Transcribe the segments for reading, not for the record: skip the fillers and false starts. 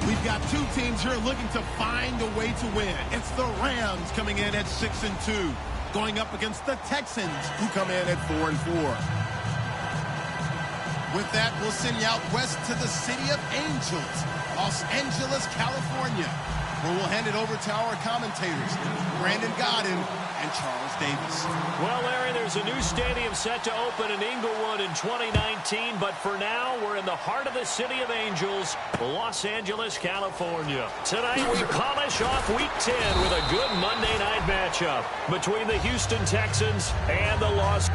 We've got two teams here looking to find a way to win. It's the Rams coming in at 6-2, going up against the Texans, who come in at 4-4. With that, we'll send you out west to the city of Angels, Los Angeles, California, where we'll hand it over to our commentators, Brandon Godden and Charles Davis. Well, Larry, there's a new stadium set to open in Inglewood in 2019, but for now, we're in the heart of the city of Angels, Los Angeles, California. Tonight, we polish off Week 10 with a good Monday night matchup between the Houston Texans and the Los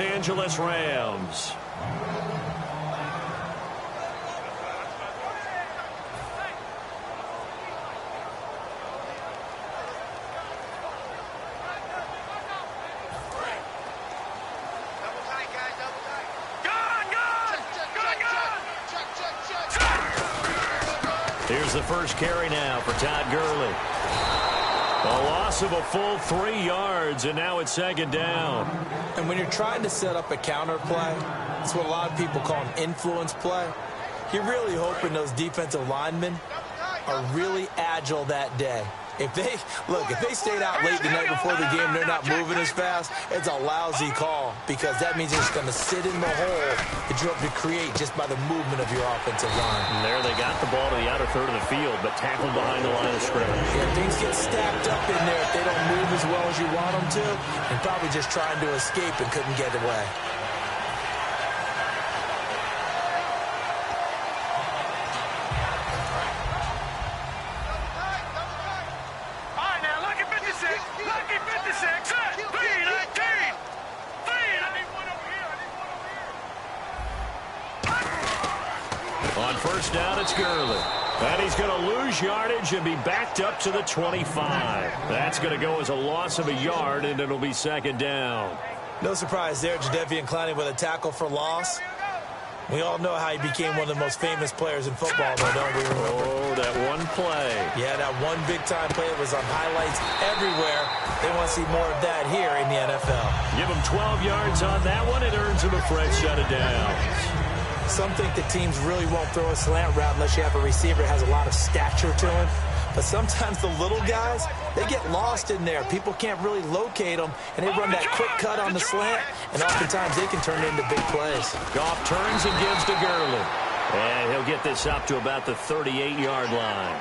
Angeles Rams. Here's the first carry now for Todd Gurley. A loss of a full 3 yards, and now it's second down. And when you're trying to set up a counter play, that's what a lot of people call an influence play. You're really hoping those defensive linemen are really agile that day. If they stayed out late the night before the game, they're not moving as fast, it's a lousy call because that means they're just going to sit in the hole that you hope to create just by the movement of your offensive line. And there they got the ball to the outer third of the field, but tackled behind the line of scrimmage. Yeah, things get stacked up in there if they don't move as well as you want them to, and probably just trying to escape and couldn't get away. On first down, it's Gurley. And he's going to lose yardage and be backed up to the 25. That's going to go as a loss of a yard, and it'll be second down. No surprise there, Jadeveon Clowney with a tackle for loss. We all know how he became one of the most famous players in football, though, don't we remember? Oh, that one play. Yeah, that one big-time play that was on highlights everywhere. They want to see more of that here in the NFL. Give him 12 yards on that one. It earns him a fresh set of downs. Some think that teams really won't throw a slant route unless you have a receiver that has a lot of stature to him. But sometimes the little guys, they get lost in there. People can't really locate them, and they run that quick cut on the slant, and oftentimes they can turn into big plays. Goff turns and gives to Gurley. And he'll get this up to about the 38-yard line.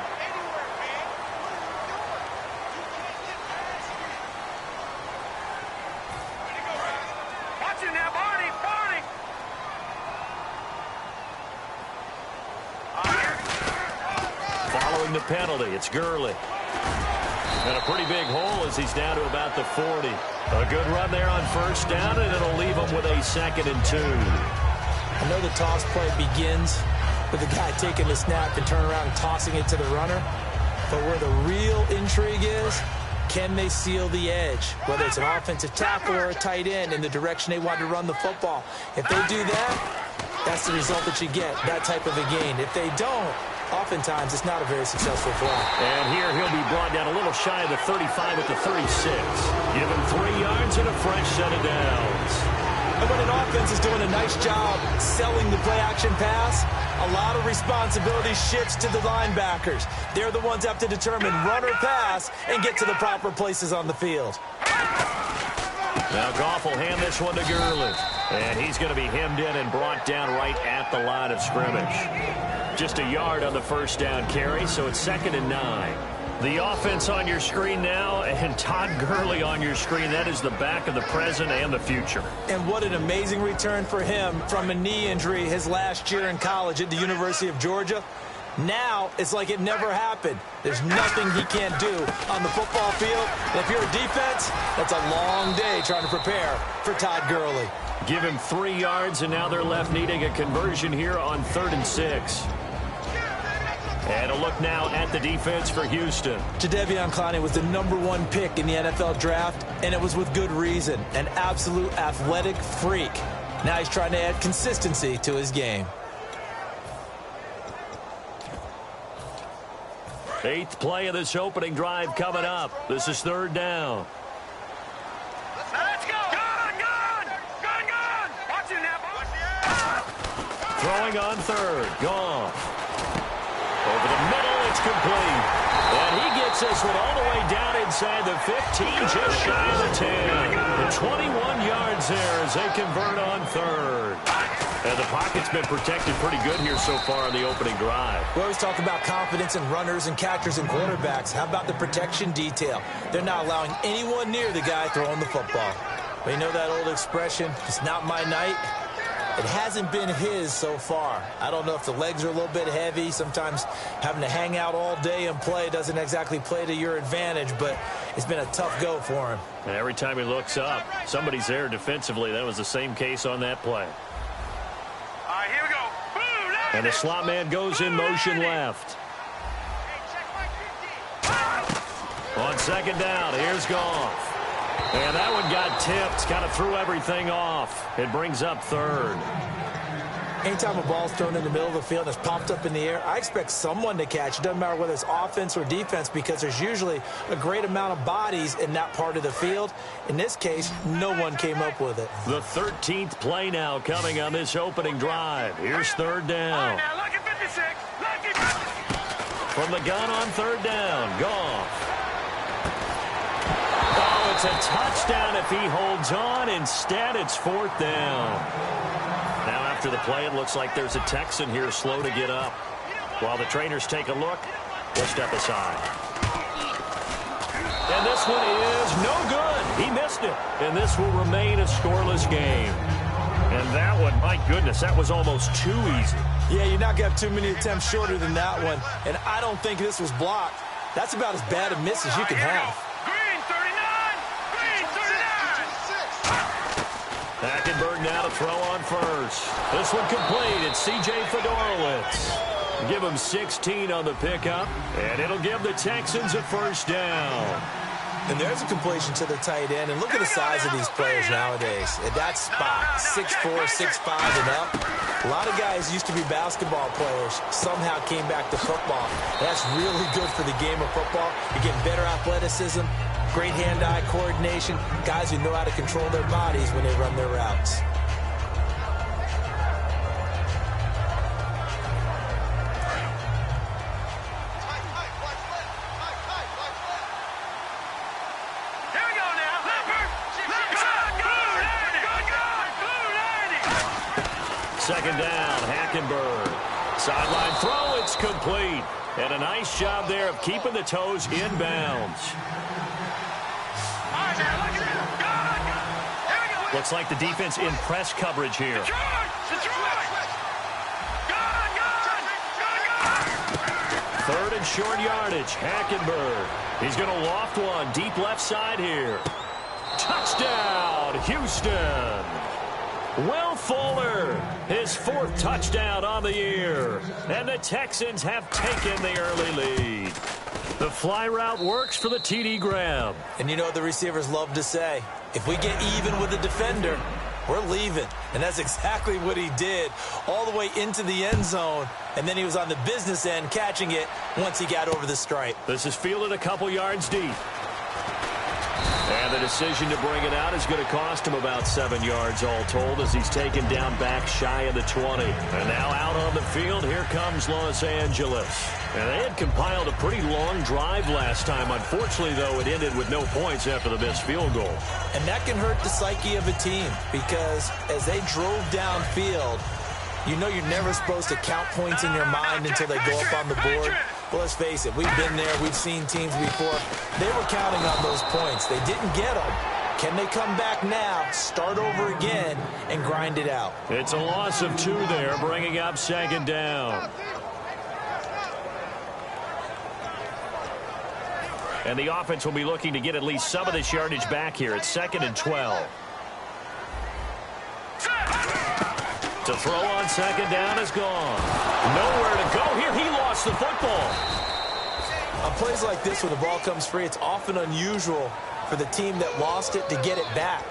The penalty. It's Gurley. And a pretty big hole as he's down to about the 40. A good run there on first down, and it'll leave him with a 2nd and 2. I know the toss play begins with the guy taking the snap and turning around and tossing it to the runner. But where the real intrigue is, can they seal the edge? Whether it's an offensive tackle or a tight end in the direction they want to run the football. If they do that, that's the result that you get, that type of a gain. If they don't, oftentimes it's not a very successful play. And here he'll be brought down a little shy of the 35 at the 36. Give him 3 yards and a fresh set of downs. And when an offense is doing a nice job selling the play-action pass, a lot of responsibility shifts to the linebackers. They're the ones that have to determine run or pass and get to the proper places on the field. Now Goff will hand this one to Gurley. And he's going to be hemmed in and brought down right at the line of scrimmage. Just a yard on the first down carry, so it's 2nd and 9. The offense on your screen now, and Todd Gurley on your screen. That is the back of the present and the future. And what an amazing return for him from a knee injury his last year in college at the University of Georgia. Now it's like it never happened. There's nothing he can't do on the football field. And if you're a defense, that's a long day trying to prepare for Todd Gurley. Give him 3 yards, and now they're left needing a conversion here on 3rd and 6. And a look now at the defense for Houston. Jadeveon Clowney was the #1 pick in the NFL draft, and it was with good reason. An absolute athletic freak. Now he's trying to add consistency to his game. 8th play of this opening drive coming up. This is 3rd down. Let's go. Gone. Watch it now. Throwing on 3rd. Goff. Over the middle, it's complete. And he gets this one all the way down inside the 15, just shy of the 10. The 21 yards there as they convert on 3rd. And the pocket's been protected pretty good here so far on the opening drive. We always talk about confidence in runners and catchers and quarterbacks. How about the protection detail? They're not allowing anyone near the guy throwing the football. But you know that old expression, it's not my night? It hasn't been his so far. I don't know if the legs are a little bit heavy. Sometimes having to hang out all day and play doesn't exactly play to your advantage, but it's been a tough go for him. And every time he looks up, somebody's there defensively. That was the same case on that play. All right, here we go. Boom, and the slot man goes in motion left. On 2nd down, here's Goff. And that one got tipped, kind of threw everything off. It brings up 3rd. Anytime a ball's thrown in the middle of the field and it's popped up in the air, I expect someone to catch. It doesn't matter whether it's offense or defense because there's usually a great amount of bodies in that part of the field. In this case, no one came up with it. The 13th play now coming on this opening drive. Here's 3rd down. Now, lucky 56. Lucky 56. From the gun on 3rd down, Goff. Oh, it's a touchdown if he holds on. Instead, it's 4th down. Now, after the play, it looks like there's a Texan here slow to get up. While the trainers take a look, we'll step aside. And this one is no good. He missed it. And this will remain a scoreless game. And that one, my goodness, that was almost too easy. Yeah, you're not going to have too many attempts shorter than that one. And I don't think this was blocked. That's about as bad a miss as you can have. Hackenberg now to throw on 1st. This one complete. It's C.J. Fedorowicz. Give him 16 on the pickup, and it'll give the Texans a 1st down. And there's a completion to the tight end. And look at the size of these players nowadays. At that spot, 6'4", 6'5", and up. A lot of guys used to be basketball players, somehow came back to football. That's really good for the game of football. You're getting better athleticism, great hand-eye coordination, guys who know how to control their bodies when they run their routes. Second down, Hackenberg. Sideline throw, it's complete. And a nice job there of keeping the toes inbounds. Looks like the defense in press coverage here. 3rd and short yardage, Hackenberg. He's going to loft one deep left side here. Touchdown, Houston. Will Fuller, his 4th touchdown on the year. And the Texans have taken the early lead. The fly route works for the TD grab. And you know what the receivers love to say? If we get even with the defender, we're leaving. And that's exactly what he did all the way into the end zone. And then he was on the business end catching it once he got over the stripe. This is fielded a couple yards deep. And the decision to bring it out is going to cost him about 7 yards all told as he's taken down back shy of the 20. And now out on the field, here comes Los Angeles. And they had compiled a pretty long drive last time. Unfortunately, though, it ended with no points after the missed field goal. And that can hurt the psyche of a team because as they drove downfield, you know you're never supposed to count points in your mind until they go up on the board. Well, let's face it, we've been there. We've seen teams before. They were counting on those points. They didn't get them. Can they come back now, start over again, and grind it out? It's a loss of 2 there, bringing up 2nd down. And the offense will be looking to get at least some of this yardage back here. It's 2nd and 12. To throw on second down is gone. Nowhere to go here. He lost the football. On plays like this where the ball comes free, it's often unusual for the team that lost it to get it back.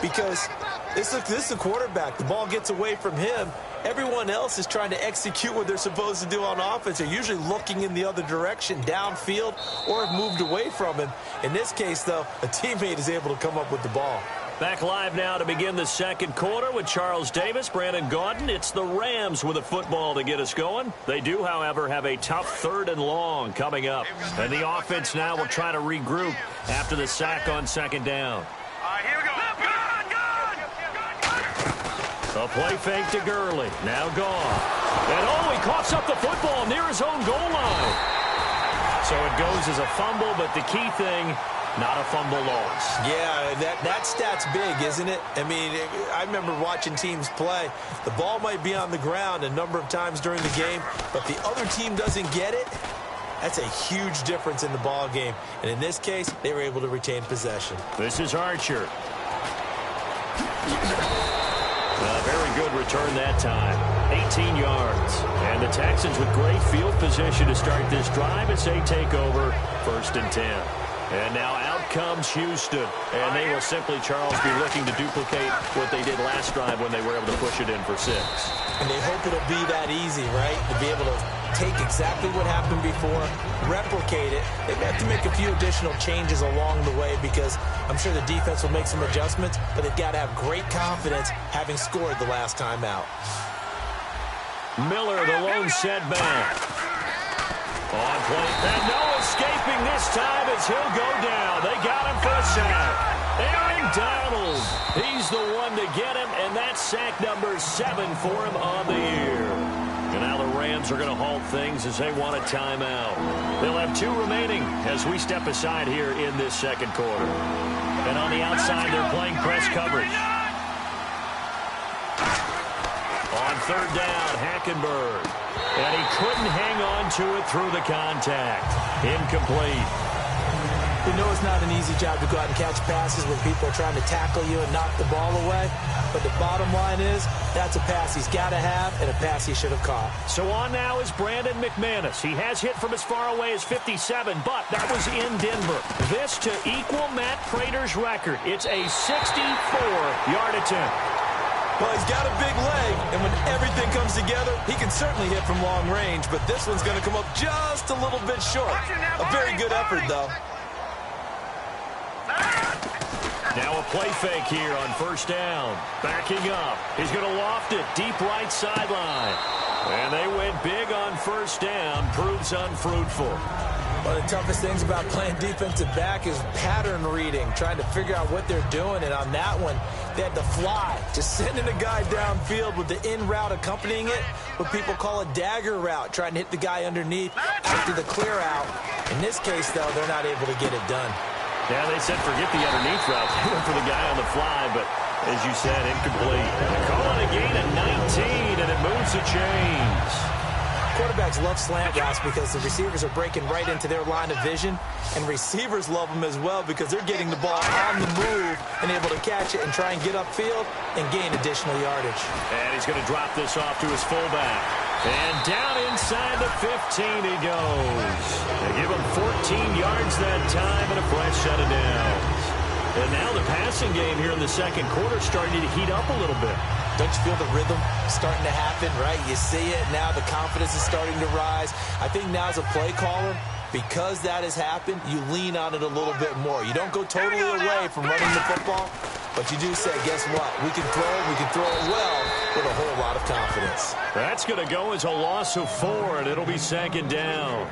Because this is the quarterback. The ball gets away from him. Everyone else is trying to execute what they're supposed to do on offense. They're usually looking in the other direction, downfield, or have moved away from him. In this case, though, a teammate is able to come up with the ball. Back live now to begin the second quarter with Charles Davis, Brandon Gaudin. It's the Rams with a football to get us going. They do, however, have a tough 3rd and long coming up. And the offense now will try to regroup after the sack on second down. Here we go. A play fake to Gurley. Now gone. And he coughs up the football near his own goal line. So it goes as a fumble, but the key thing, not a fumble loss. Yeah, that stat's big, isn't it? I mean, I remember watching teams play. The ball might be on the ground a number of times during the game, but the other team doesn't get it. That's a huge difference in the ball game. And in this case, they were able to retain possession. This is Archer. A very good return that time. 18 yards. And the Texans with great field position to start this drive as they take over 1st and 10. And now out comes Houston. And they will simply, Charles, be looking to duplicate what they did last drive when they were able to push it in for 6. And they hope it'll be that easy, right? To be able to take exactly what happened before, replicate it. They have to make a few additional changes along the way because I'm sure the defense will make some adjustments, but they've got to have great confidence having scored the last time out. Miller, the lone setback. On play. And no escaping this time as he'll go down. They got him for a sack. Aaron Donald. He's the one to get him, and that's sack number 7 for him on the year. And now the Rams are going to halt things as they want a timeout. They'll have 2 remaining as we step aside here in this second quarter. And on the outside, they're playing press coverage. On 3rd down, Hackenberg. And he couldn't hang on to it through the contact. Incomplete. You know it's not an easy job to go out and catch passes when people are trying to tackle you and knock the ball away. But the bottom line is, that's a pass he's got to have and a pass he should have caught. So on now is Brandon McManus. He has hit from as far away as 57, but that was in Denver. This to equal Matt Prater's record. It's a 64-yard attempt. Well, he's got a big leg, and when everything comes together, he can certainly hit from long range, but this one's going to come up just a little bit short. A very good effort, though. Now a play fake here on 1st down. Backing up. He's going to loft it deep right sideline. And they went big on 1st down. Proves unfruitful. One of the toughest things about playing defensive back is pattern reading, trying to figure out what they're doing. And on that one, they had to fly, just sending a guy downfield with the in route accompanying it, what people call a dagger route, trying to hit the guy underneath after the clear out. In this case, though, they're not able to get it done. Yeah, they said forget the underneath route. They went for the guy on the fly, but as you said, incomplete. Calling a gain at 19, and it moves the chains. Quarterbacks love slant routes because the receivers are breaking right into their line of vision, and receivers love them as well because they're getting the ball on the move and able to catch it and try and get upfield and gain additional yardage. And he's going to drop this off to his fullback. And down inside the 15 he goes. They give him 14 yards that time and a fresh set of downs. And now the passing game here in the second quarter starting to heat up a little bit. Don't you feel the rhythm starting to happen, right? You see it now. The confidence is starting to rise. I think now as a play caller, because that has happened, you lean on it a little bit more. You don't go totally away from running the football, but you do say, guess what? We can throw it well with a whole lot of confidence. That's going to go as a loss of 4, and it'll be 2nd down.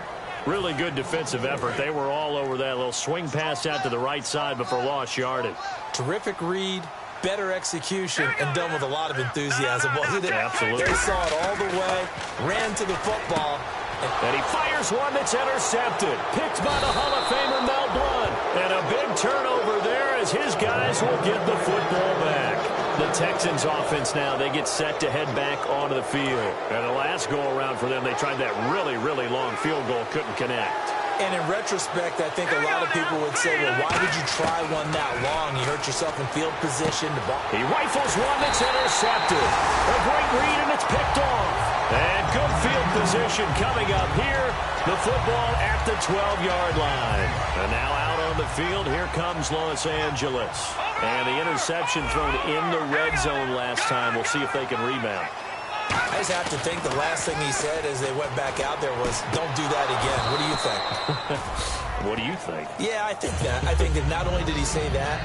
Really good defensive effort. They were all over that little swing pass out to the right side before lost yardage. Terrific read, better execution, and done with a lot of enthusiasm, wasn't it? Absolutely. They saw it all the way, ran to the football. And he fires one that's intercepted. Picked by the Hall of Famer Mel Blount. And a big turnover there as his guys will get the football back. The Texans offense now, they get set to head back onto the field. And the last go-around for them, they tried that really, really long field goal, couldn't connect. And in retrospect, I think a lot of people would say, well, why would you try one that long? You hurt yourself in field position. He rifles one that's intercepted. A great read And good field position coming up here. The football at the 12-yard line. And now out on the field, here comes Los Angeles. And the interception thrown in the red zone last time. We'll see if they can rebound. I just have to think the last thing he said as they went back out there was, don't do that again. What do you think? What do you think? Yeah, I think that. I think that not only did he say that,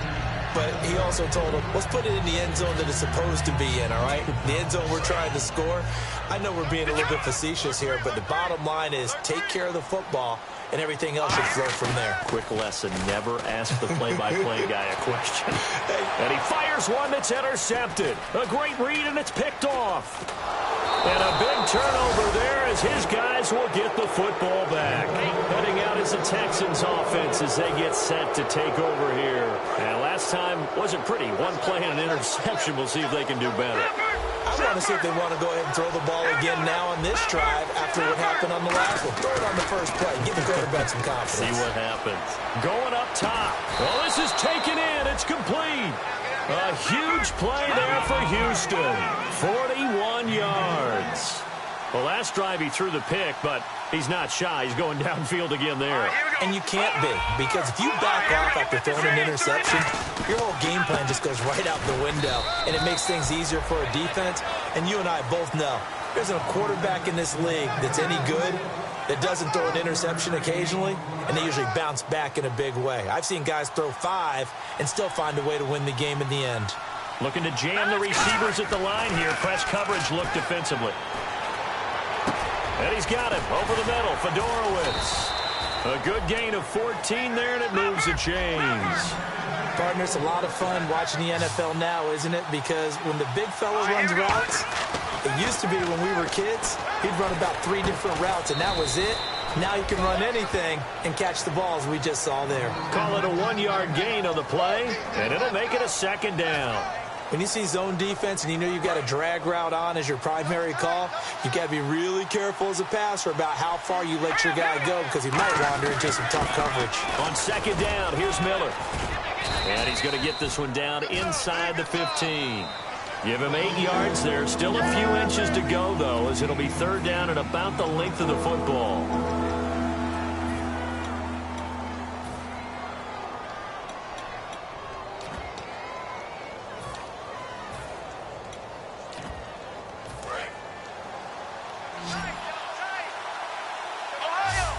but he also told him, let's put it in the end zone that it's supposed to be in, all right? The end zone we're trying to score. I know we're being a little bit facetious here, but the bottom line is take care of the football, and everything else should flow from there. Quick lesson, never ask the play-by-play guy a question. And he fires one that's intercepted. A great read, and it's picked off. And a big turnover there as his guys will get the football back. Heading out is the Texans offense as they get set to take over here. And last time wasn't pretty. One play and an interception. We'll see if they can do better. I want to see if they want to go ahead and throw the ball again now on this drive after what happened on the last one. Throw it on the first play. Give the quarterback some confidence. See what happens. Going up top. Well, this is taken in. It's complete. A huge play there for Houston. 41 yards. Well, last drive he threw the pick, but he's not shy. He's going downfield again there. And you can't be, because if you back off after throwing an interception, your whole game plan just goes right out the window, and it makes things easier for a defense. And you and I both know there's a quarterback in this league that's any good that doesn't throw an interception occasionally, and they usually bounce back in a big way. I've seen guys throw 5 and still find a way to win the game in the end. Looking to jam the receivers at the line here. Press coverage look defensively. And he's got him over the middle. Fedorowicz. A good gain of 14 there, and it moves the chains. Partner, it's a lot of fun watching the NFL now, isn't it? Because when the big fella runs routes, it used to be when we were kids, he'd run about 3 different routes, and that was it. Now he can run anything and catch the balls we just saw there. Call it a 1-yard gain on the play, and it'll make it a second down. When you see zone defense and you know you've got a drag route on as your primary call, you've got to be really careful as a passer about how far you let your guy go because he might wander into some tough coverage. On second down, here's Miller. And he's going to get this one down inside the 15. Give him 8 yards there. Still a few inches to go, though, as it'll be third down at about the length of the football.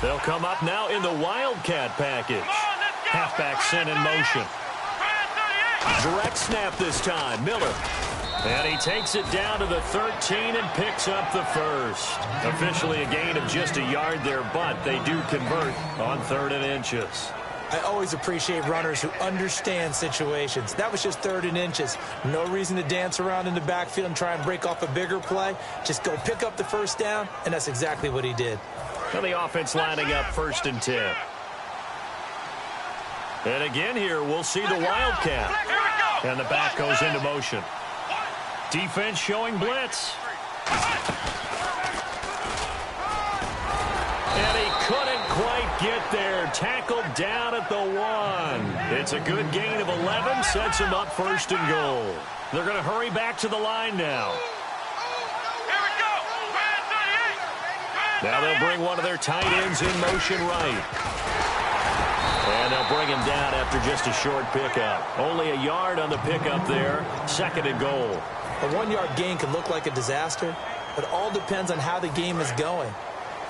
They'll come up now in the Wildcat package. Halfback sent in motion. Direct snap this time. Miller. And he takes it down to the 13 and picks up the first. Officially a gain of just a yard there, but they do convert on 3rd and inches. I always appreciate runners who understand situations. That was just 3rd and inches. No reason to dance around in the backfield and try and break off a bigger play. Just go pick up the first down, and that's exactly what he did. And the offense lining up 1st and 10. And again here, we'll see the Wildcat. And the back goes into motion. Defense showing blitz. And he couldn't quite get there. Tackled down at the 1. It's a good gain of 11. Sets him up 1st and goal. They're going to hurry back to the line now. Now they'll bring one of their tight ends in motion right. And they'll bring him down after just a short pickup. Only a yard on the pickup there. 2nd and goal. A 1-yard gain can look like a disaster, but it all depends on how the game is going.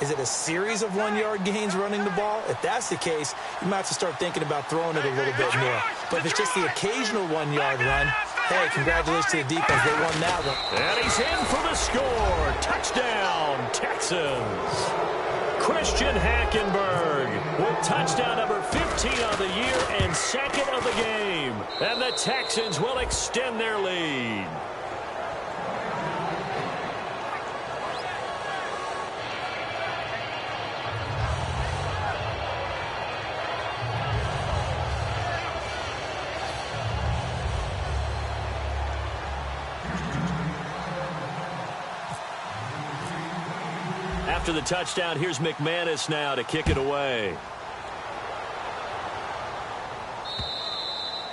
Is it a series of 1-yard gains running the ball? If that's the case, you might have to start thinking about throwing it a little bit more. But if it's just the occasional 1-yard run, hey, congratulations to the defense. They won that one. And he's in for the score. Touchdown, Texans. Christian Hackenberg with touchdown number 15 of the year and 2nd of the game. And the Texans will extend their lead. After the touchdown, here's McManus now to kick it away.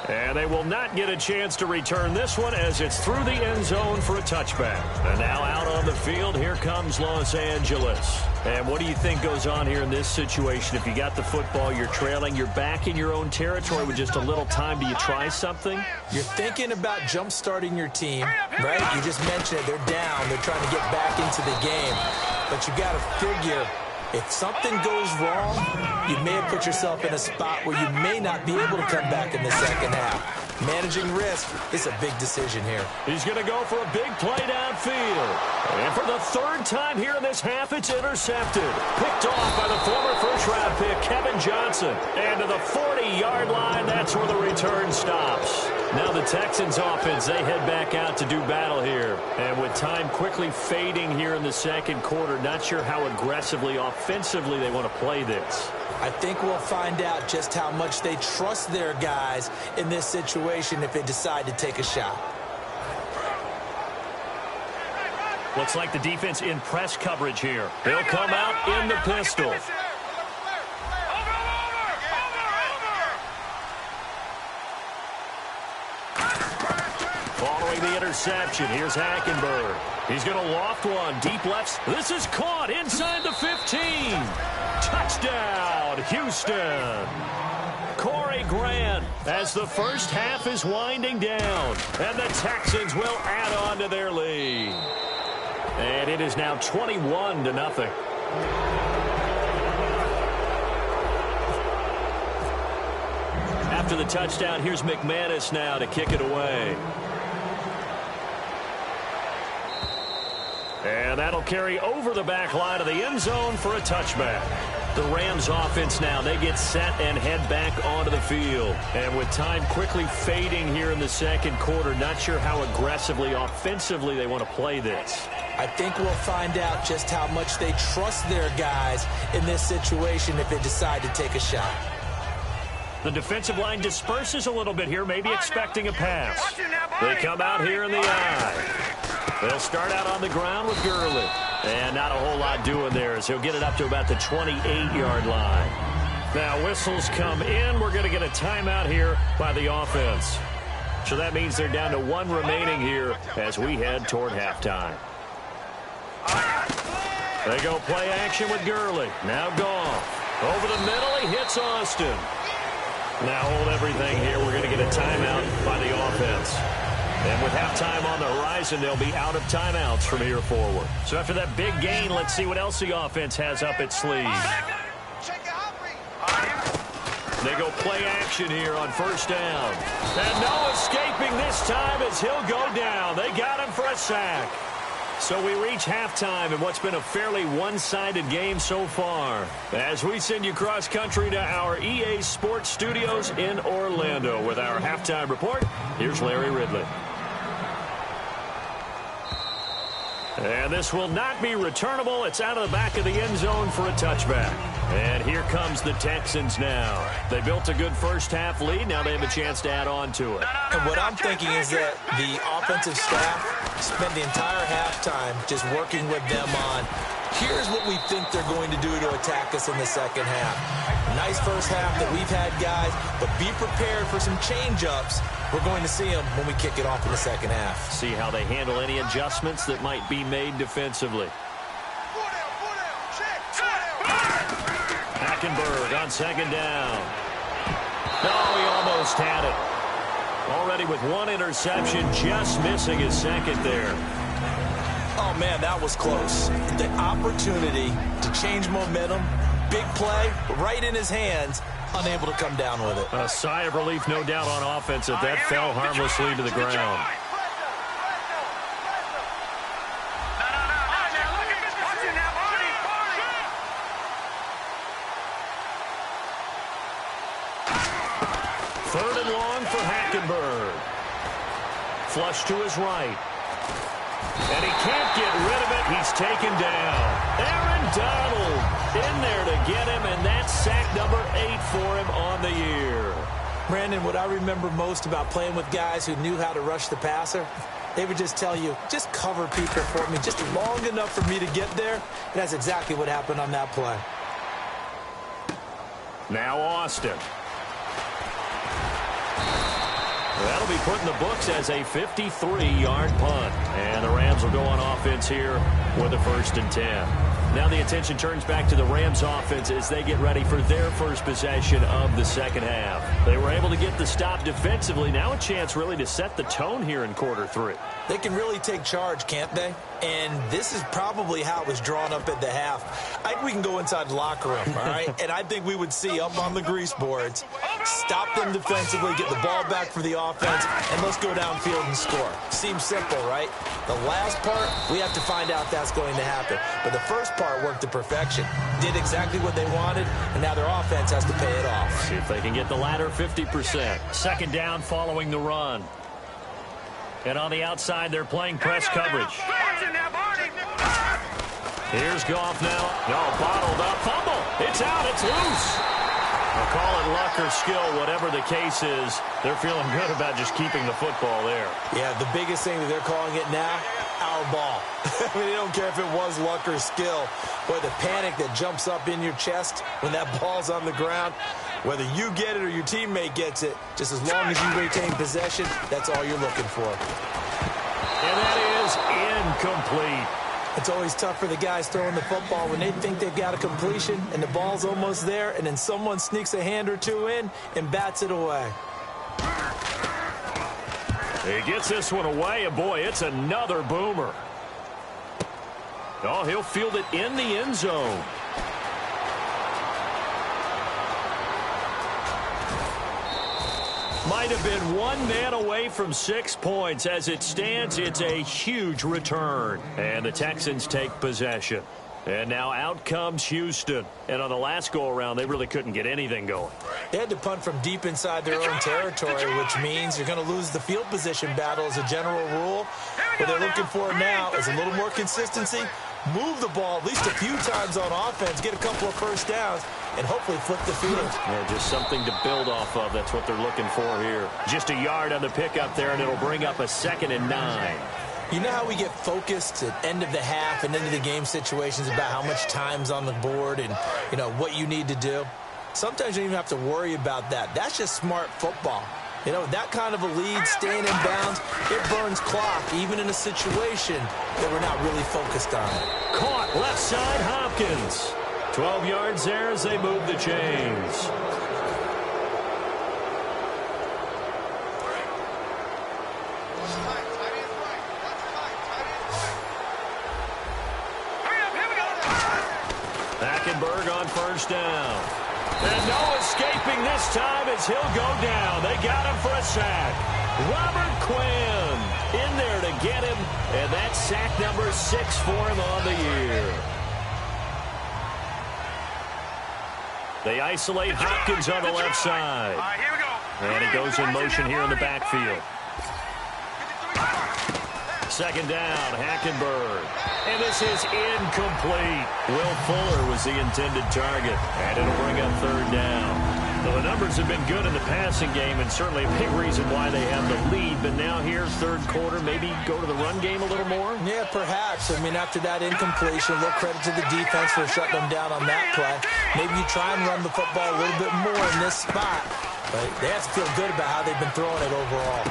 And they will not get a chance to return this one as it's through the end zone for a touchback. And now out on the field, here comes Los Angeles. And what do you think goes on here in this situation? If you got the football, you're trailing, you're back in your own territory with just a little time. Do you try something? You're thinking about jump-starting your team, right? You just mentioned it. They're down. They're trying to get back into the game. But you got to figure, if something goes wrong, you may have put yourself in a spot where you may not be able to come back in the second half. Managing risk is a big decision here. He's going to go for a big play downfield. And for the third time here in this half, it's intercepted. Picked off by the former first-round pick, Kevin Johnson. And to the 40-yard line, that's where the return stops. Now the Texans offense, they head back out to do battle here. And with time quickly fading here in the second quarter, not sure how aggressively, offensively they want to play this. I think we'll find out just how much they trust their guys in this situation if they decide to take a shot. Looks like the defense in press coverage here. They'll come out in the pistol. Following the interception, here's Hackenberg. He's going to loft one, deep left. This is caught inside the 15. Touchdown, Houston. Corey Grant as the first half is winding down. And the Texans will add on to their lead. And it is now 21-0. After the touchdown, here's McManus now to kick it away. And that'll carry over the back line of the end zone for a touchback. The Rams offense now, they get set and head back onto the field. And with time quickly fading here in the second quarter, not sure how aggressively, offensively they want to play this. I think we'll find out just how much they trust their guys in this situation if they decide to take a shot. The defensive line disperses a little bit here, maybe expecting a pass. They come out here in the eye. They'll start out on the ground with Gurley. And not a whole lot doing there as he'll get it up to about the 28-yard line. Now whistles come in. We're going to get a timeout here by the offense. So that means they're down to one remaining here as we head toward halftime. They go play action with Gurley. Now Goff. Over the middle, he hits Austin. Now hold everything here. We're going to get a timeout by the offense. And with halftime on the horizon, they'll be out of timeouts from here forward. So after that big gain, let's see what else the offense has up its sleeve. They go play action here on first down. And no escaping this time as he'll go down. They got him for a sack. So we reach halftime in what's been a fairly one-sided game so far. As we send you cross-country to our EA Sports Studios in Orlando with our halftime report, here's Larry Ridley. And this will not be returnable. It's out of the back of the end zone for a touchback. And here comes the Texans now. They built a good first-half lead. Now they have a chance to add on to it. And what I'm thinking is that the offensive staff spent the entire halftime just working with them on, here's what we think they're going to do to attack us in the second half. Nice first half that we've had, guys, but be prepared for some change-ups. We're going to see them when we kick it off in the second half. See how they handle any adjustments that might be made defensively. Hackenberg on second down. Oh, he almost had it. Already with one interception, just missing his second there. Oh, man, that was close. The opportunity to change momentum, big play, right in his hands, unable to come down with it. A sigh of relief, no doubt, on offense that that fell harmlessly to the ground. Third and long for Hackenberg. Flush to his right. And he can't get rid of it. He's taken down. Aaron Donald in there to get him, and that's sack number 8 for him on the year. Brandon, what I remember most about playing with guys who knew how to rush the passer, they would just tell you, just cover people for me, just long enough for me to get there. And that's exactly what happened on that play. Now Austin. That'll be put in the books as a 53-yard punt. And the Rams will go on offense here with a 1st and 10. Now the attention turns back to the Rams offense as they get ready for their first possession of the second half. They were able to get the stop defensively. Now a chance really to set the tone here in quarter 3. They can really take charge, can't they? And this is probably how it was drawn up at the half. I think we can go inside the locker room, all right? And I think we would see up on the grease boards, stop them defensively, get the ball back for the offense, and let's go downfield and score. Seems simple, right? The last part, we have to find out that's going to happen. But the first part worked to perfection. Did exactly what they wanted, and now their offense has to pay it off. See if they can get the latter 50%. Second down following the run. And on the outside, they're playing press coverage. Here's Goff now. No, bottled up. Fumble. It's out. It's loose. I'll call it luck or skill, whatever the case is. They're feeling good about just keeping the football there. Yeah, the biggest thing that they're calling it now, our ball. I mean, they don't care if it was luck or skill. Boy, the panic that jumps up in your chest when that ball's on the ground, whether you get it or your teammate gets it, just as long as you retain possession, that's all you're looking for. And that is incomplete. It's always tough for the guys throwing the football when they think they've got a completion and the ball's almost there, and then someone sneaks a hand or two in and bats it away. He gets this one away, and boy, it's another boomer. Oh, he'll field it in the end zone. Might have been one man away from 6 points. As it stands, it's a huge return. And the Texans take possession. And now out comes Houston. And on the last go-around, they really couldn't get anything going. They had to punt from deep inside their own territory, which means you're going to lose the field position battle as a general rule. What they're looking for now is a little more consistency, move the ball at least a few times on offense, get a couple of first downs, and hopefully flip the field. Yeah, just something to build off of. That's what they're looking for here. Just a yard on the pickup there, and it'll bring up a 2nd and 9. You know how we get focused at end of the half and into the game situations about how much time's on the board and, you know, what you need to do? Sometimes you don't even have to worry about that. That's just smart football. You know, that kind of a lead, staying in bounds, it burns clock, even in a situation that we're not really focused on it. Caught left side, Hopkins. 12 yards there as they move the chains. Hackenberg on first down. And no escaping this time as he'll go down. They got him for a sack. Robert Quinn in there to get him. And that's sack number 6 for him on the year. They isolate Hopkins on the left side. Here we go. And he goes in motion here in the backfield. Second down, Hackenberg. And this is incomplete. Will Fuller was the intended target. And it'll bring up 3rd down. Well, the numbers have been good in the passing game, and certainly a big reason why they have the lead. But now here, 3rd quarter, maybe go to the run game a little more? Yeah, perhaps. I mean, after that incompletion, a little credit to the defense for shutting them down on that play. Maybe you try and run the football a little bit more in this spot. But they have to feel good about how they've been throwing it overall.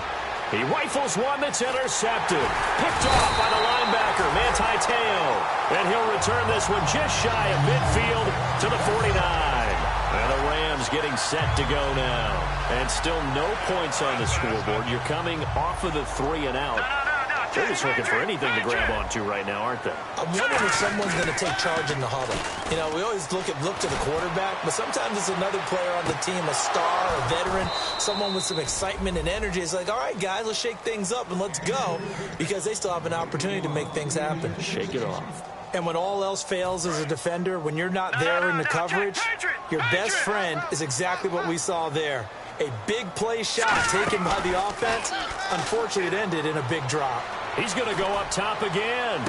He rifles one that's intercepted. Picked off by the linebacker, Manti Te'o. And he'll return this one just shy of midfield to the 49. And the Rams getting set to go now. And still no points on the scoreboard. You're coming off of the 3 and out. They're just looking for anything to grab onto right now, aren't they? I'm wondering if someone's going to take charge in the huddle. You know, we always look to the quarterback, but sometimes it's another player on the team, a star, a veteran, someone with some excitement and energy. It's like, all right, guys, let's shake things up and let's go, because they still have an opportunity to make things happen. Shake it off. And when all else fails as a defender, when you're not there in the coverage, your best friend is exactly what we saw there. A big play shot taken by the offense. Unfortunately, it ended in a big drop. He's going to go up top again.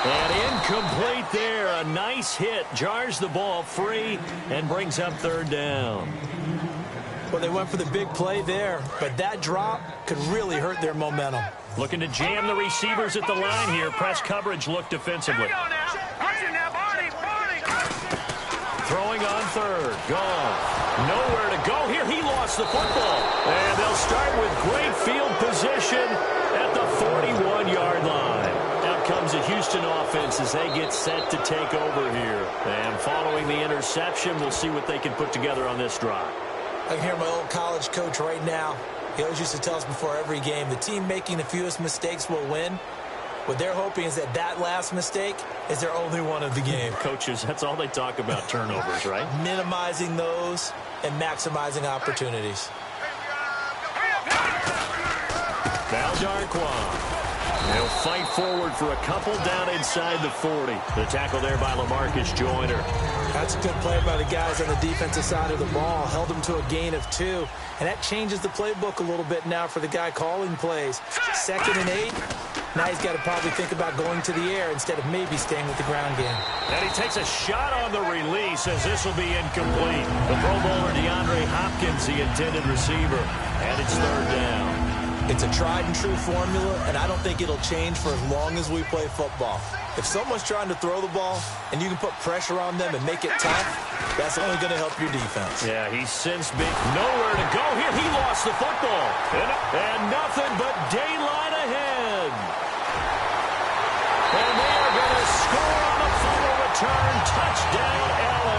And incomplete there. A nice hit. Jars the ball free and brings up 3rd down. Well, they went for the big play there, but that drop could really hurt their momentum. Looking to jam the receivers at the line here. Press coverage look defensively. Throwing on 3rd. Gone. Nowhere to go here. He lost lost the football. And they'll start with great field position at the 41-yard line. Out comes the Houston offense as they get set to take over here. And following the interception, we'll see what they can put together on this drive. I can hear my old college coach right now. He always used to tell us before every game, the team making the fewest mistakes will win. What they're hoping is that that last mistake is their only one of the game. Coaches, that's all they talk about, turnovers, right? Minimizing those and maximizing opportunities. Now Darquan. He'll fight forward for a couple down inside the 40. The tackle there by LaMarcus Joyner. That's a good play by the guys on the defensive side of the ball. Held them to a gain of 2. And that changes the playbook a little bit now for the guy calling plays. 2nd and 8. Now he's got to probably think about going to the air instead of maybe staying with the ground game. And he takes a shot on the release as this will be incomplete. The Pro Bowler DeAndre Hopkins, the intended receiver. And it's 3rd down. It's a tried-and-true formula, and I don't think it'll change for as long as we play football. If someone's trying to throw the ball and you can put pressure on them and make it tough, that's only going to help your defense. Yeah, he's since been nowhere to go here. He lost the football. And nothing but daylight ahead. And they are going to score on a fumble return. Touchdown, L.A.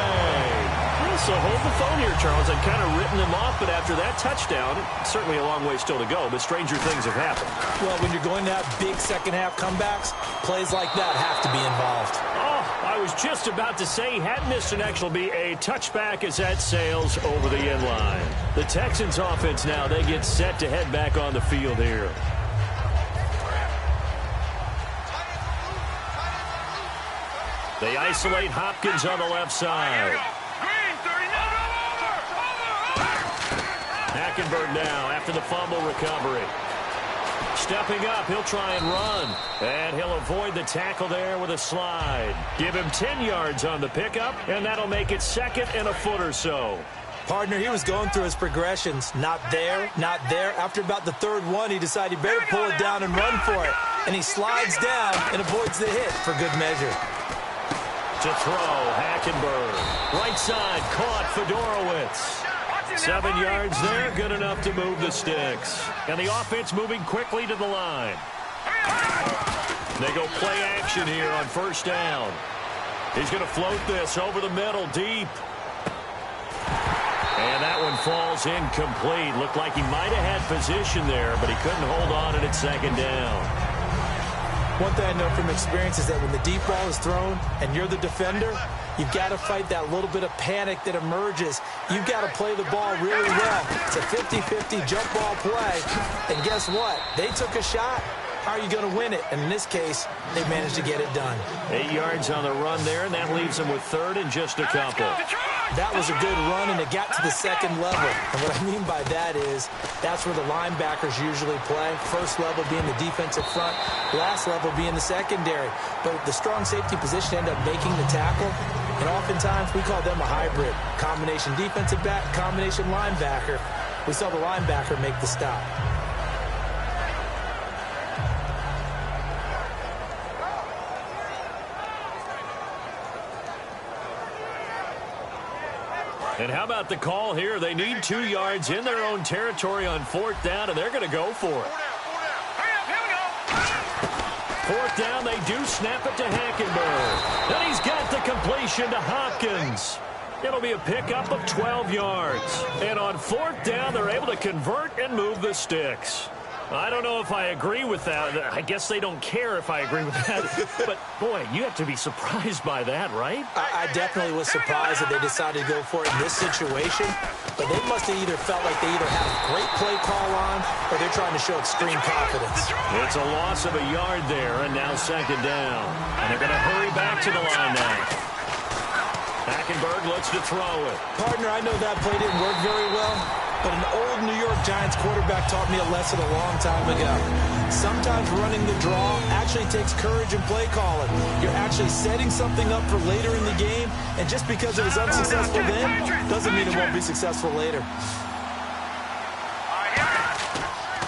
So hold the phone here, Charles. I've kind of written them off, but after that touchdown, certainly a long way still to go, but stranger things have happened. Well, when you're going to have big second-half comebacks, plays like that have to be involved. Oh, I was just about to say, had missed an actual be a touchback as that sails over the end line. The Texans offense now, they get set to head back on the field here. They isolate Hopkins on the left side. Hackenberg now after the fumble recovery. Stepping up, he'll try and run. And he'll avoid the tackle there with a slide. Give him 10 yards on the pickup, and that'll make it 2nd and a foot or so. Partner, he was going through his progressions. Not there, not there. After about the 3rd one, he decided he better pull it down and run for it. And he slides down and avoids the hit for good measure. To throw, Hackenberg. Right side, caught Fedorowicz. 7 yards there, good enough to move the sticks. And the offense moving quickly to the line. They go play action here on 1st down. He's going to float this over the middle, deep. And that one falls incomplete. Looked like he might have had position there, but he couldn't hold on, and it's 2nd down. One thing I know from experience is that when the deep ball is thrown and you're the defender, you've got to fight that little bit of panic that emerges. You've got to play the ball really well. It's a 50-50 jump ball play. And guess what? They took a shot. How are you going to win it? And in this case, they managed to get it done. 8 yards on the run there, and that leaves them with 3rd and just a couple. That was a good run, and it got to the 2nd level. And what I mean by that is that's where the linebackers usually play. 1st level being the defensive front, last level being the secondary. But the strong safety position ended up making the tackle. And oftentimes we call them a hybrid. Combination defensive back, combination linebacker. We saw the linebacker make the stop. And how about the call here? They need 2 yards in their own territory on 4th down, and they're going to go for it. 4th down, they do snap it to Hackenberg. And he's got the completion to Hopkins. It'll be a pickup of 12 yards. And on 4th down, they're able to convert and move the sticks. I don't know if I agree with that. I guess they don't care if I agree with that. But, boy, you have to be surprised by that, right? I definitely was surprised that they decided to go for it in this situation. But they must have either felt like they either have a great play call on or they're trying to show extreme confidence. It's a loss of a yard there, and now 2nd down. And they're going to hurry back to the line now. Hackenberg looks to throw it. Partner, I know that play didn't work very well, but an old New York Giants quarterback taught me a lesson a long time ago. Sometimes running the draw actually takes courage and play calling. You're actually setting something up for later in the game, and just because it was unsuccessful then doesn't mean it won't be successful later.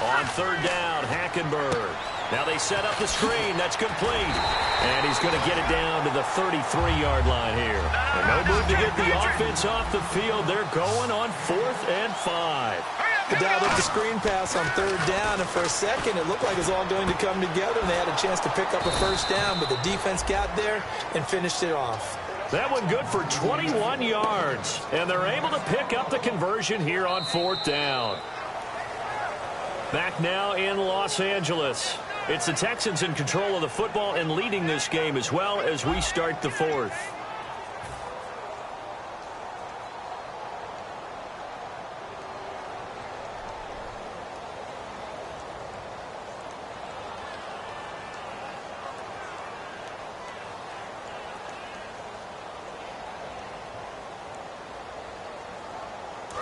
On 3rd down, Hackenberg. Now they set up the screen. That's complete. And he's going to get it down to the 33-yard line here. And no move to get the offense off the field. They're going on 4th and 5. They dialed up the screen pass on 3rd down, and for a second it looked like it was all going to come together, and they had a chance to pick up a 1st down, but the defense got there and finished it off. That one good for 21 yards, and they're able to pick up the conversion here on 4th down. Back now in Los Angeles. It's the Texans in control of the football and leading this game as well as we start the 4th.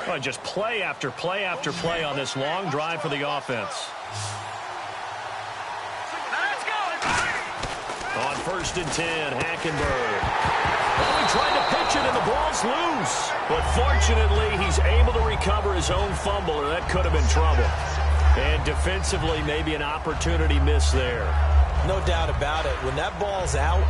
Oh, just play after play after play on this long drive for the offense. On 1st and 10, Hackenberg. Well, he tried to pitch it, and the ball's loose. But fortunately, he's able to recover his own fumble, or that could have been trouble. And defensively, maybe an opportunity miss there. No doubt about it. When that ball's out,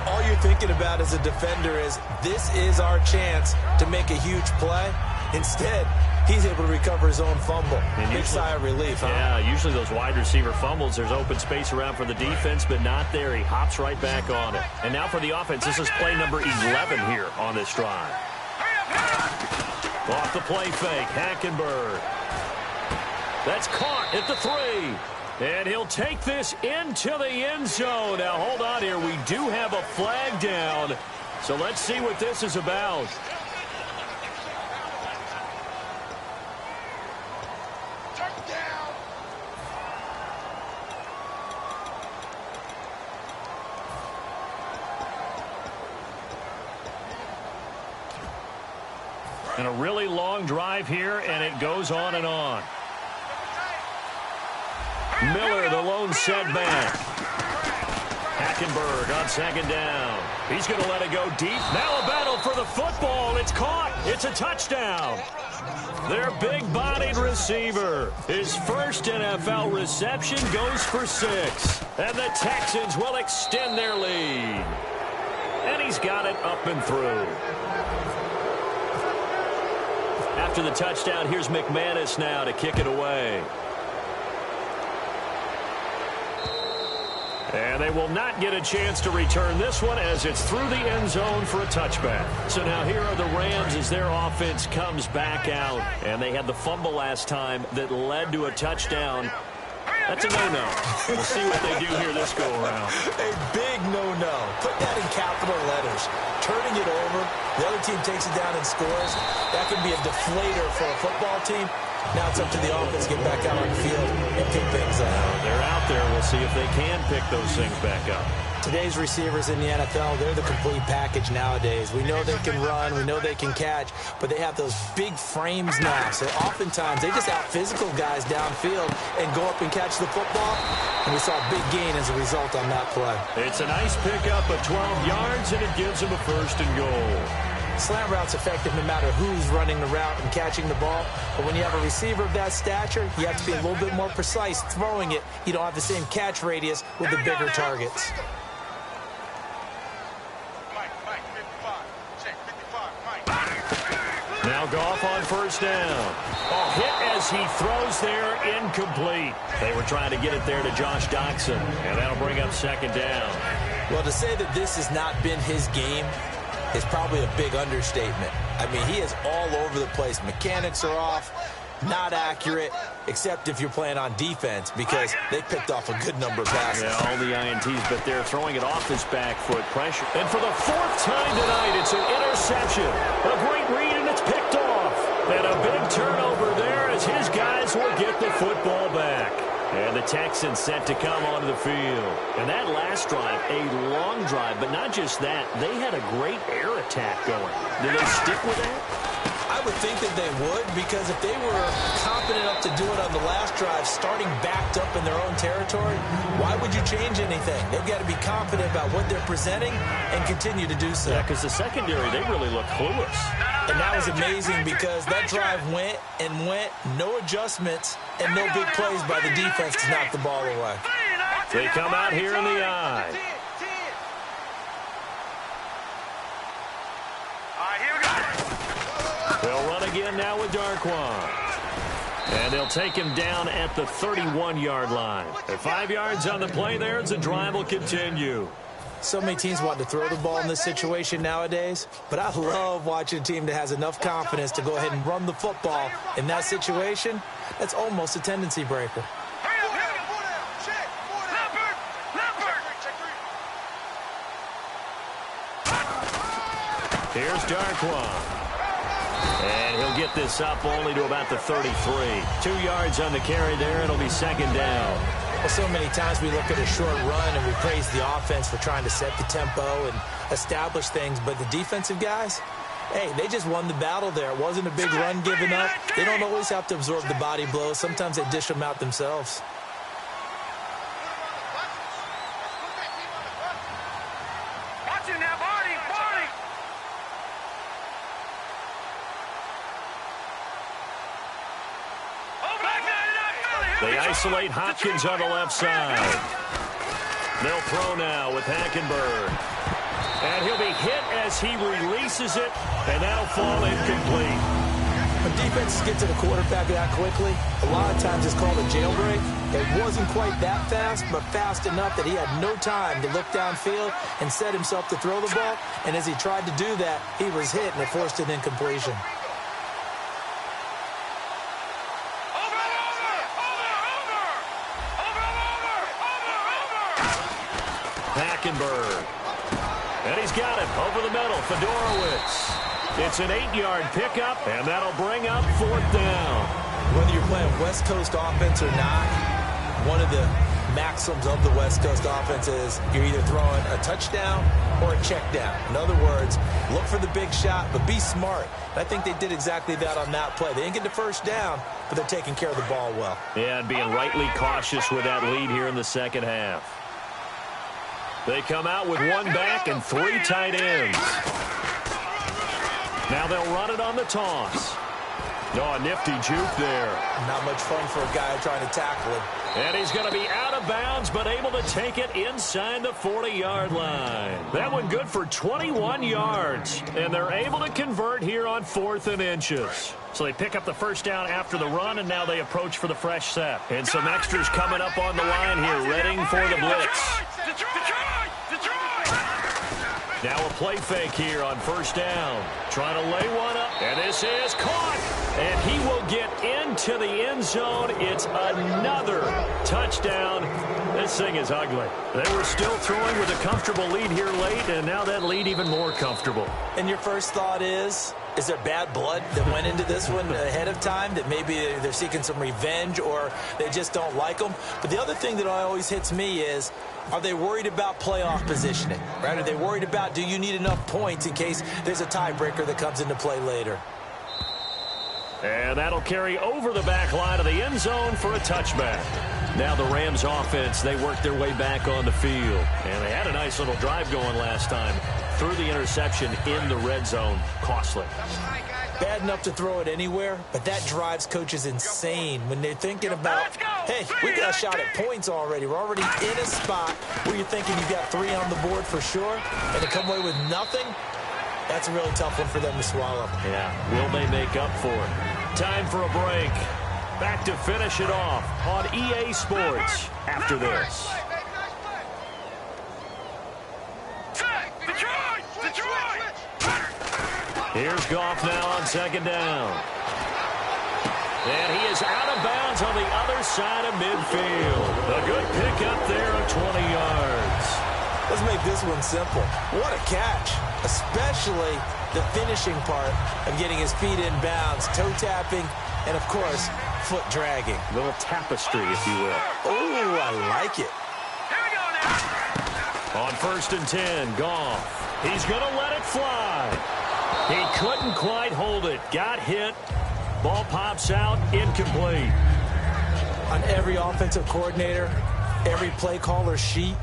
all you're thinking about as a defender is, this is our chance to make a huge play. Instead, he's able to recover his own fumble. Big sigh of relief, huh? Yeah, usually those wide receiver fumbles, there's open space around for the defense, but not there. He hops right back on it. And now for the offense, this is play number 11 here on this drive. Off the play fake, Hackenberg. That's caught at the 3. And he'll take this into the end zone. Now, hold on here. We do have a flag down. So let's see what this is about. And a really long drive here, and it goes on and on. Miller, the lone setback. Hackenberg on 2nd down. He's going to let it go deep. Now a battle for the football. It's caught. It's a touchdown. Their big-bodied receiver. His first NFL reception goes for 6. And the Texans will extend their lead. And he's got it up and through. After the touchdown, here's McManus now to kick it away. And they will not get a chance to return this one as it's through the end zone for a touchback. So now here are the Rams as their offense comes back out. And they had the fumble last time that led to a touchdown. That's a no-no. We'll see what they do here this go-around. A big no-no. Put that in capital letters. Turning it over, the other team takes it down and scores. That can be a deflator for a football team. Now it's up to the offense to get back out on the field and pick things up. They're out there. We'll see if they can pick those things back up. Today's receivers in the NFL, they're the complete package nowadays. We know they can run, we know they can catch, but they have those big frames now. So oftentimes they just out-physical guys downfield and go up and catch the football. And we saw a big gain as a result on that play. It's a nice pickup of 12 yards, and it gives them a 1st and goal. Slant route's effective no matter who's running the route and catching the ball. But when you have a receiver of that stature, you have to be a little bit more precise throwing it. You don't have the same catch radius with the bigger targets. Now Goff on 1st down. A hit as he throws there, incomplete. They were trying to get it there to Josh Doxson, and that'll bring up 2nd down. Well, to say that this has not been his game is probably a big understatement. I mean, he is all over the place. Mechanics are off, not accurate, except if you're playing on defense, because they picked off a good number of passes. Yeah, all the INTs, but they're throwing it off his back foot. Pressure. And for the 4th time tonight, it's an interception. A great read, and it's picked off. And a big turnover there as his guys will get the football back. And the Texans set to come onto the field. And that last drive, a long drive, but not just that. They had a great air attack going. Did they stick with that? I would think that they would, because if they were confident enough to do it on the last drive, starting backed up in their own territory, why would you change anything? They've got to be confident about what they're presenting and continue to do so. Yeah, because the secondary, they really look clueless. And that was amazing because that drive went and went, no adjustments, and no big plays by the defense to knock the ball away. They come out here in the eye. run again now with Darquan. And they'll take him down at the 31-yard line. At 5 yards on the play there as the drive will continue. So many teams want to throw the ball in this situation nowadays, but I love watching a team that has enough confidence to go ahead and run the football. In that situation, that's almost a tendency breaker. Here's Darquan. And he'll get this up only to about the 33. 2 yards on the carry there. It'll be second down. Well, so many times we look at a short run and we praise the offense for trying to set the tempo and establish things. But the defensive guys, hey, they just won the battle there. It wasn't a big run given up. They don't always have to absorb the body blows. Sometimes they dish them out themselves. They isolate Hopkins on the left side. They'll throw now with Hackenberg. And he'll be hit as he releases it, and that'll fall incomplete. When defenses get to the quarterback that quickly, a lot of times it's called a jailbreak. It wasn't quite that fast, but fast enough that he had no time to look downfield and set himself to throw the ball. And as he tried to do that, he was hit, and it forced an incompletion. Hackenberg. And he's got it over the middle. Fedorowicz. It's an 8-yard pickup, and that'll bring up fourth down. Whether you're playing West Coast offense or not, one of the maxims of the West Coast offense is you're either throwing a touchdown or a check down. In other words, look for the big shot, but be smart. And I think they did exactly that on that play. They didn't get the first down, but they're taking care of the ball well. Yeah, and being rightly cautious with that lead here in the second half. They come out with one back and 3 tight ends. Now they'll run it on the toss. Oh, a nifty juke there. Not much fun for a guy trying to tackle him. And he's going to be out of bounds, but able to take it inside the 40-yard line. That one good for 21 yards. And they're able to convert here on 4th and inches. So they pick up the first down after the run, and now they approach for the fresh set. And some extras coming up on the line here, readying for the blitz. Now a play fake here on first down. Trying to lay one up. And this is caught. And he will get into the end zone. It's another touchdown. This thing is ugly. They were still throwing with a comfortable lead here late, and now that lead even more comfortable. And your first thought is there bad blood that went into this one ahead of time, that maybe they're seeking some revenge or they just don't like them? But the other thing that always hits me is, are they worried about playoff positioning? Right? Are they worried about, do you need enough points in case there's a tiebreaker that comes into play later? And that'll carry over the back line of the end zone for a touchback. Now the Rams offense, they worked their way back on the field. And they had a nice little drive going last time. Threw the interception in the red zone. Costly. Bad enough to throw it anywhere, but that drives coaches insane when they're thinking about, hey, we got a shot at points already. We're already in a spot where you're thinking you've got 3 on the board for sure, and to come away with nothing, that's a really tough one for them to swallow. Yeah, will they make up for it? Time for a break. Back to finish it off on EA Sports after this. Here's Goff now on second down. And he is out of bounds on the other side of midfield. A good pickup there of 20 yards. Let's make this one simple. What a catch, especially the finishing part of getting his feet in bounds, toe tapping, and, of course, foot dragging. A little tapestry, if you will. Oh, I like it. Here we go now. On 1st and 10, Goff. He's going to let it fly. He couldn't quite hold it. Got hit. Ball pops out. Incomplete. On every offensive coordinator, every play caller sheet,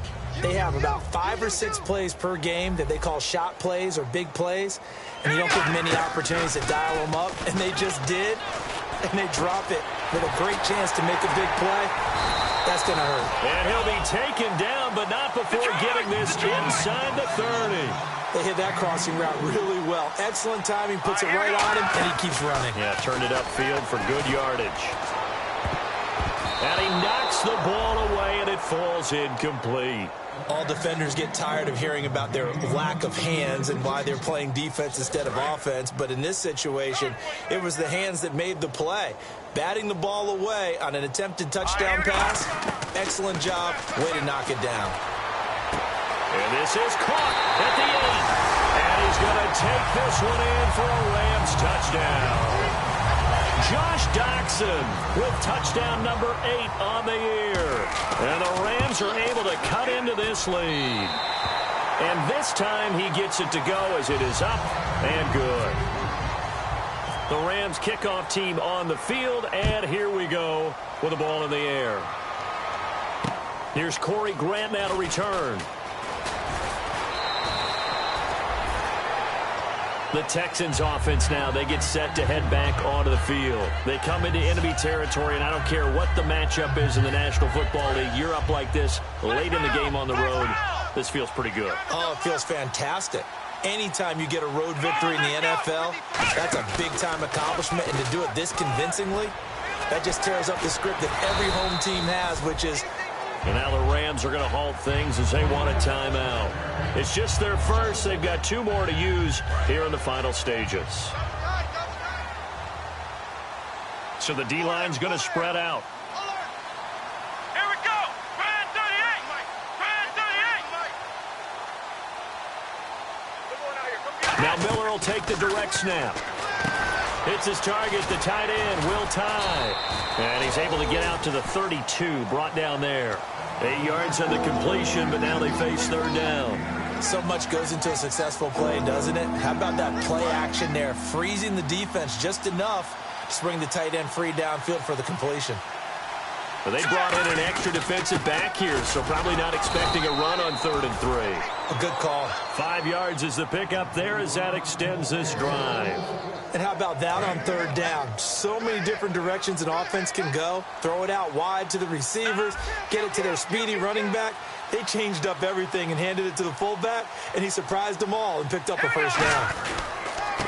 they have about 5 or 6 plays per game that they call shot plays or big plays, and you don't get many opportunities to dial them up, and they just did, and they drop it with a great chance to make a big play. That's going to hurt. And he'll be taken down, but not before getting this inside the 30. They hit that crossing route really well. Excellent timing, puts it right on him, and he keeps running. Yeah, turned it upfield for good yardage. And he knocks the ball away, and it falls incomplete. All defenders get tired of hearing about their lack of hands and why they're playing defense instead of offense. But in this situation, it was the hands that made the play. Batting the ball away on an attempted touchdown pass. Excellent job. Way to knock it down. And this is caught at the 8. And he's going to take this one in for a Rams touchdown. Josh Doxson with touchdown number 8 on the year. And the Rams are able to cut into this lead. And this time he gets it to go as it is up and good. The Rams kickoff team on the field, and here we go with the ball in the air. Here's Corey Grant now to return. The Texans offense now, they get set to head back onto the field. They come into enemy territory, and I don't care what the matchup is in the National Football League. You're up like this late in the game on the road. This feels pretty good. Oh, it feels fantastic. Anytime you get a road victory in the NFL, that's a big-time accomplishment. And to do it this convincingly, that just tears up the script that every home team has, which is... And now the Rams are going to halt things as they want a timeout. It's just their first. They've got 2 more to use here in the final stages. So the D-line's going to spread out. Here we go. Brand 38. Brand 38. Now Miller will take the direct snap. Hits his target, the tight end, Will Tye. And he's able to get out to the 32, brought down there. 8 yards on the completion, but now they face 3rd down. So much goes into a successful play, doesn't it? How about that play action there, freezing the defense just enough to bring the tight end free downfield for the completion. Well, they brought in an extra defensive back here, so probably not expecting a run on 3rd and 3. A good call. 5 yards is the pickup there as that extends this drive. And how about that on 3rd down? So many different directions an offense can go. Throw it out wide to the receivers, get it to their speedy running back. They changed up everything and handed it to the fullback, and he surprised them all and picked up a 1st down.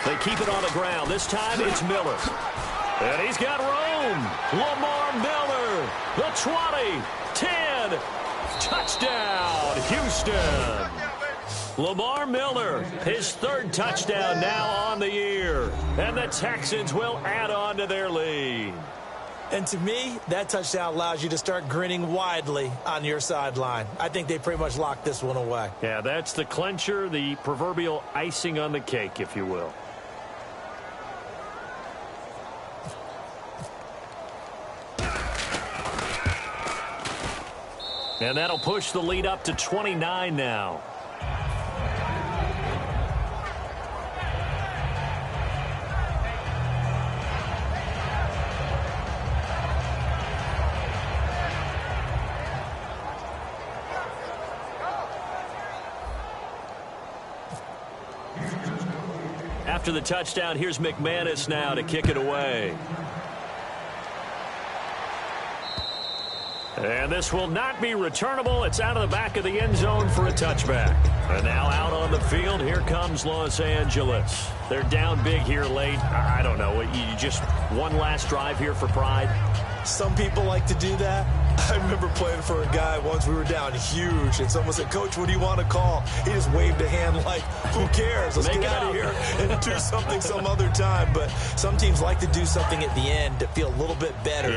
They keep it on the ground. This time it's Miller. And he's got room. Lamar Miller, the 20, 10, touchdown, Houston. Lamar Miller, his 3rd touchdown now on the year. And the Texans will add on to their lead. And to me, that touchdown allows you to start grinning widely on your sideline. I think they pretty much locked this one away. Yeah, that's the clincher, the proverbial icing on the cake, if you will. And that'll push the lead up to 29 now. After the touchdown, here's McManus now to kick it away. And this will not be returnable. It's out of the back of the end zone for a touchback. And now out on the field, here comes Los Angeles. They're down big here late. I don't know. You just one last drive here for pride? Some people like to do that. I remember playing for a guy once. We were down huge, and someone said, "Coach, what do you want to call?" He just waved a hand like, who cares? Let's get out of here and do something some other time. But some teams like to do something at the end to feel a little bit better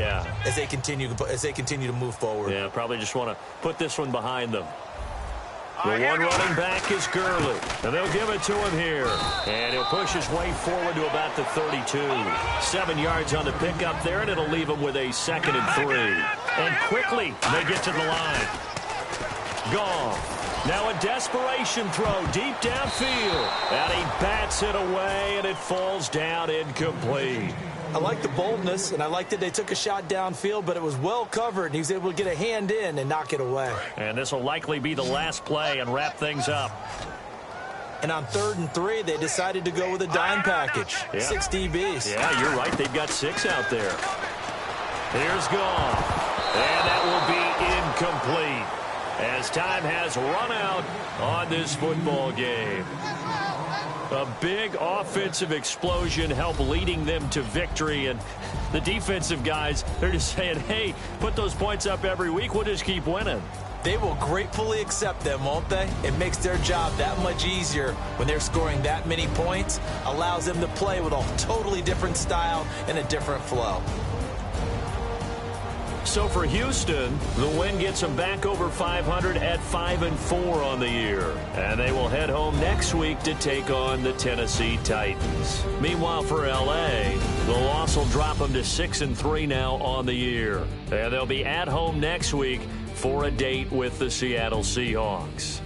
as they continue to move forward. Yeah, probably just want to put this one behind them. The one running back is Gurley, and they'll give it to him here. And he'll push his way forward to about the 32. 7 yards on the pickup there, and it'll leave him with a 2nd and 3. And quickly, they get to the line. Gone. Now a desperation throw deep downfield. And he bats it away, and it falls down incomplete. I like the boldness, and I like that they took a shot downfield, but it was well covered, and he was able to get a hand in and knock it away. And this will likely be the last play and wrap things up. And on 3rd and 3, they decided to go with a dime package. 6 DBs. Yeah, you're right. They've got 6 out there. Here's Gone. And that will be incomplete, as time has run out on this football game. A big offensive explosion helped leading them to victory, and the defensive guys, they're just saying, hey, put those points up every week, we'll just keep winning. They will gratefully accept them, won't they? It makes their job that much easier when they're scoring that many points, allows them to play with a totally different style and a different flow. So for Houston, the win gets them back over 500 at 5-4 on the year. And they will head home next week to take on the Tennessee Titans. Meanwhile, for L.A., the loss will drop them to 6-3 now on the year. And they'll be at home next week for a date with the Seattle Seahawks.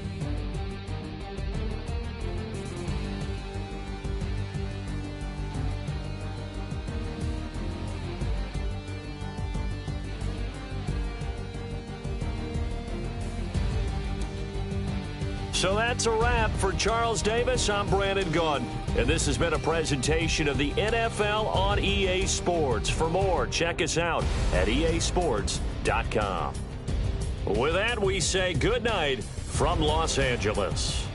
So that's a wrap. For Charles Davis, I'm Brandon Gaudin. And this has been a presentation of the NFL on EA Sports. For more, check us out at easports.com. With that, we say good night from Los Angeles.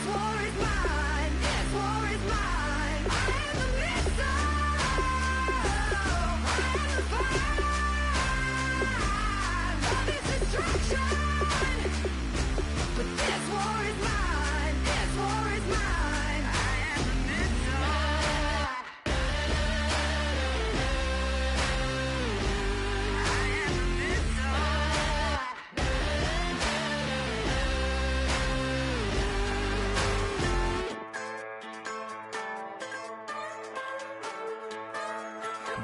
war is mine. This war is mine. I am the missile. I am the fire. Love is destruction. But this war is mine. This war is mine. I am the missile. I am the missile.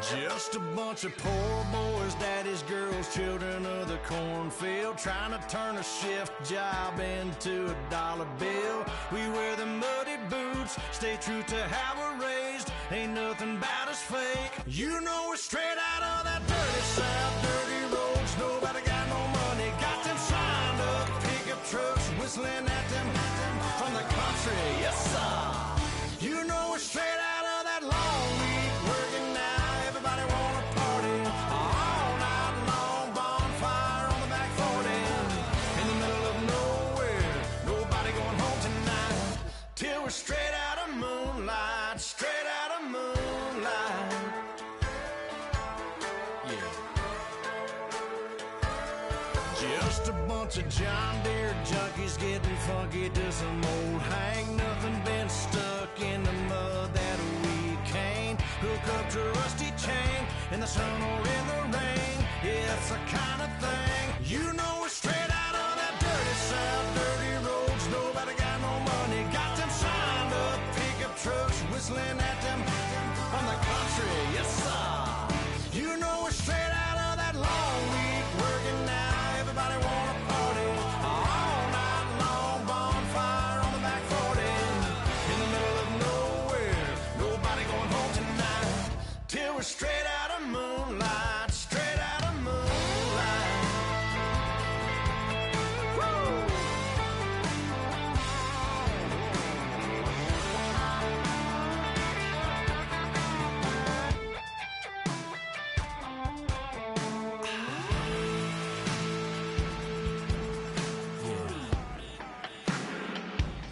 Just a bunch of poor boys, daddy's girls, children of the cornfield, trying to turn a shift job into a dollar bill. We wear the muddy boots, stay true to how we're raised. Ain't nothing about us fake. You know we're straight out of that dirty south, dirty roads. Nobody got no money, got them signed up. Pickup trucks whistling at them from the country. Yes, sir. You know we're straight out of that long week working now. Everybody wanna party all night long. Bonfire on the back 40 in the middle of nowhere. Nobody going home tonight till we're straight out of moonlight. Straight out of moonlight. Yeah. Just a bunch of John Deere junkies getting funky to some old hang. Nothing been stuck in the mud that we can't hook up to a rusty chain in the sun or in the rain. Yeah, it's the kind of thing. You know we're straight out of that dirty south, dirty roads. Nobody got no money, got them signed up. Pickup trucks whistling at them from the country. Yes, sir. You know we're straight out of that long week working now. Everybody wanna party all night long. Bonfire on the back 40 in the middle of nowhere. Nobody going home tonight till we're straight out of moonlight. Straight out of moonlight. Woo!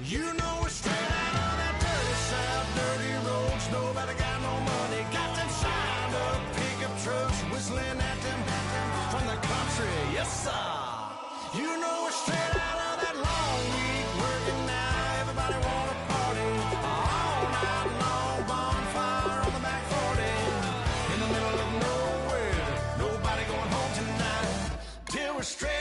You know we're straight out of that dirty south, dirty roads. Nobody got no money, got them signed up. Pickup trucks whistling at them from the country. Yes, sir. You know we're straight out of that long week working now. Everybody wanna party all night long. Bonfire on the back 40 in the middle of nowhere. Nobody going home tonight till we're straight